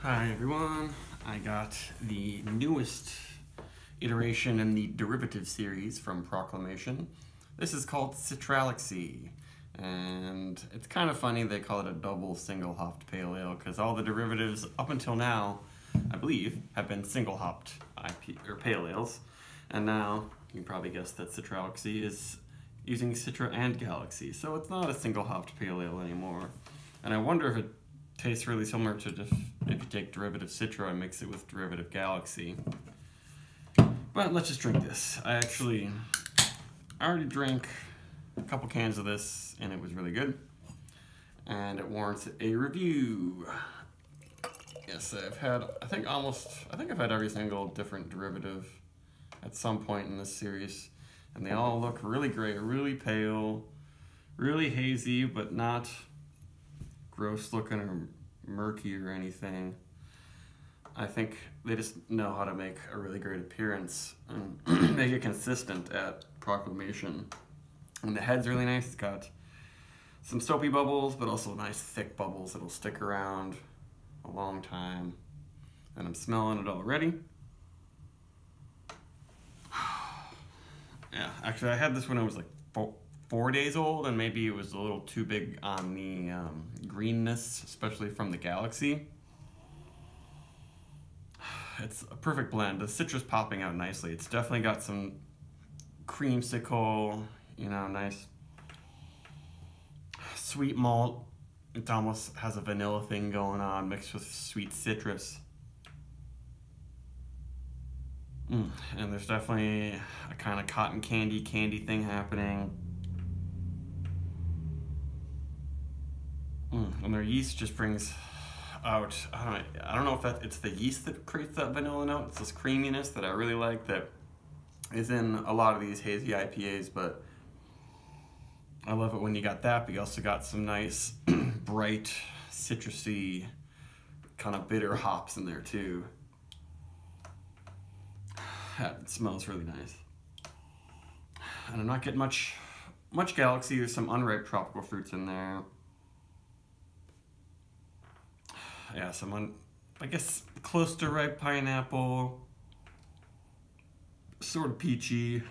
Hi everyone, I got the newest iteration in the derivative series from Proclamation. This is called Citralaxy, and it's kind of funny they call it a double single hopped pale ale because all the derivatives up until now, I believe, have been single hopped pale ales, and now you can probably guess that Citralaxy is using Citra and Galaxy, so it's not a single hopped pale ale anymore. And I wonder if it tastes really similar to if you take derivative Citra and mix it with derivative Galaxy. But let's just drink this. I already drank a couple cans of this and it was really good. And it warrants a review. Yes, I think I've had every single different derivative at some point in this series. And they all look really great, really pale, really hazy, but not gross looking or murky or anything. I think they just know how to make a really great appearance and make it consistent at Proclamation. And the head's really nice. It's got some soapy bubbles, but also nice thick bubbles that'll stick around a long time. And I'm smelling it already. Yeah, actually I had this when I was like 4 days old, and maybe it was a little too big on the greenness, especially from the Galaxy. It's a perfect blend. The citrus popping out nicely. It's definitely got some creamsicle, nice sweet malt. It almost has a vanilla thing going on mixed with sweet citrus. And there's definitely a kind of cotton candy thing happening. And their yeast just brings out, I don't know if it's the yeast that creates that vanilla note. It's this creaminess that I really like that is in a lot of these hazy IPAs, but I love it when you got that, but you also got some nice bright citrusy kind of bitter hops in there too. It smells really nice. And I'm not getting much Galaxy. There's some unripe tropical fruits in there. Yeah, I guess close to ripe pineapple, sort of peachy,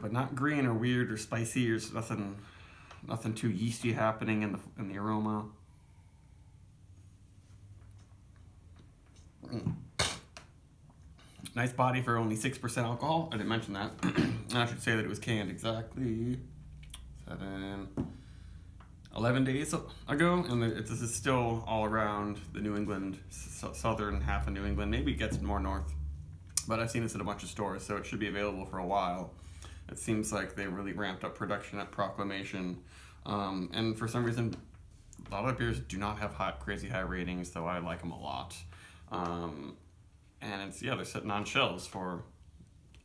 but not green or weird or spicy. There's nothing too yeasty happening in the aroma. Nice body for only 6% alcohol. I didn't mention that. I should say that it was canned exactly 11 days ago, and this is still all around the New England, southern half of New England. Maybe it gets more north, but I've seen this at a bunch of stores, so it should be available for a while. It seems like they really ramped up production at Proclamation, and for some reason, a lot of the beers do not have crazy high ratings, though I like them a lot. And they're sitting on shelves for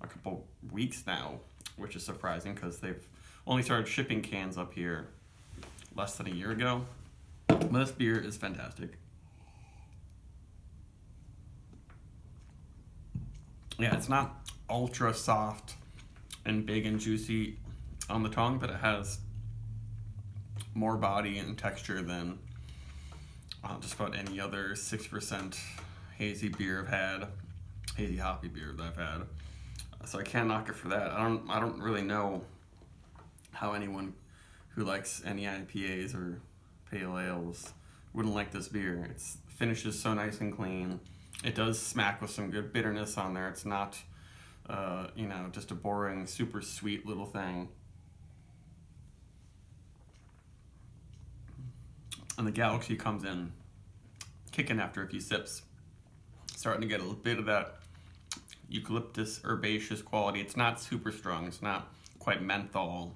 a couple weeks now, which is surprising because they've only started shipping cans up here less than a year ago. But this beer is fantastic. Yeah, it's not ultra soft and big and juicy on the tongue, but it has more body and texture than just about any other 6% hazy hoppy beer that I've had. So I can't knock it for that. I don't really know how anyone who likes any IPAs or pale ales wouldn't like this beer. It finishes so nice and clean. It does smack with some good bitterness on there. It's not, just a boring, super sweet little thing. And the Galaxy comes in kicking after a few sips. Starting to get a bit of that eucalyptus herbaceous quality. It's not super strong. It's not quite menthol,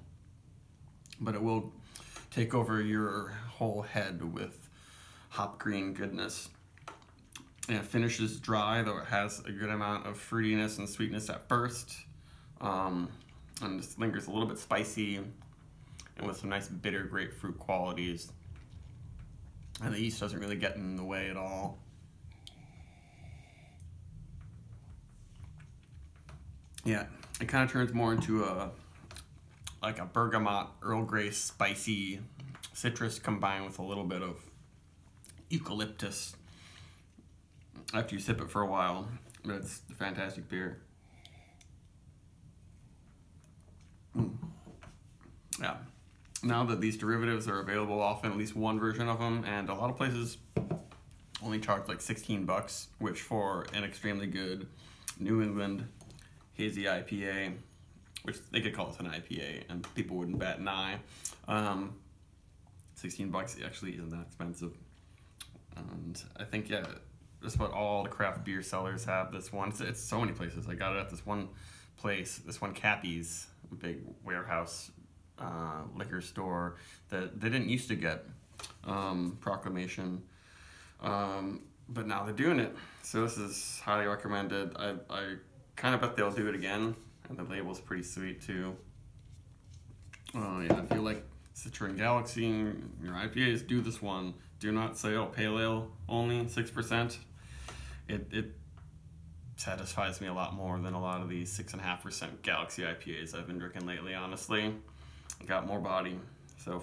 but it will take over your whole head with hop green goodness. And it finishes dry, though it has a good amount of fruitiness and sweetness at first. And just lingers a little bit spicy and with some nice bitter grapefruit qualities. And the yeast doesn't really get in the way at all. Yeah, it kind of turns more into a bergamot, Earl Grey, spicy citrus combined with a little bit of eucalyptus after you sip it for a while. But it's a fantastic beer. Yeah. Now that these derivatives are available often, at least one version of them, and a lot of places only charge like $16, which for an extremely good New England hazy IPA, which they could call it an IPA and people wouldn't bat an eye. $16 actually isn't that expensive. And I think, yeah, just about all the craft beer sellers have this one. It's so many places. I got it at this one place, this one Cappy's, big warehouse liquor store that they didn't used to get Proclamation. But now they're doing it. So this is highly recommended. I kind of bet they'll do it again. And the label's pretty sweet too. Yeah, if you like Citralaxy, your IPAs, do this one. Do not say, oh, pale ale only, 6%. It satisfies me a lot more than a lot of these 6.5% Galaxy IPAs I've been drinking lately, honestly. Got more body. So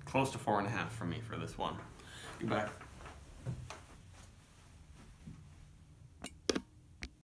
close to 4.5 for me for this one. Be back.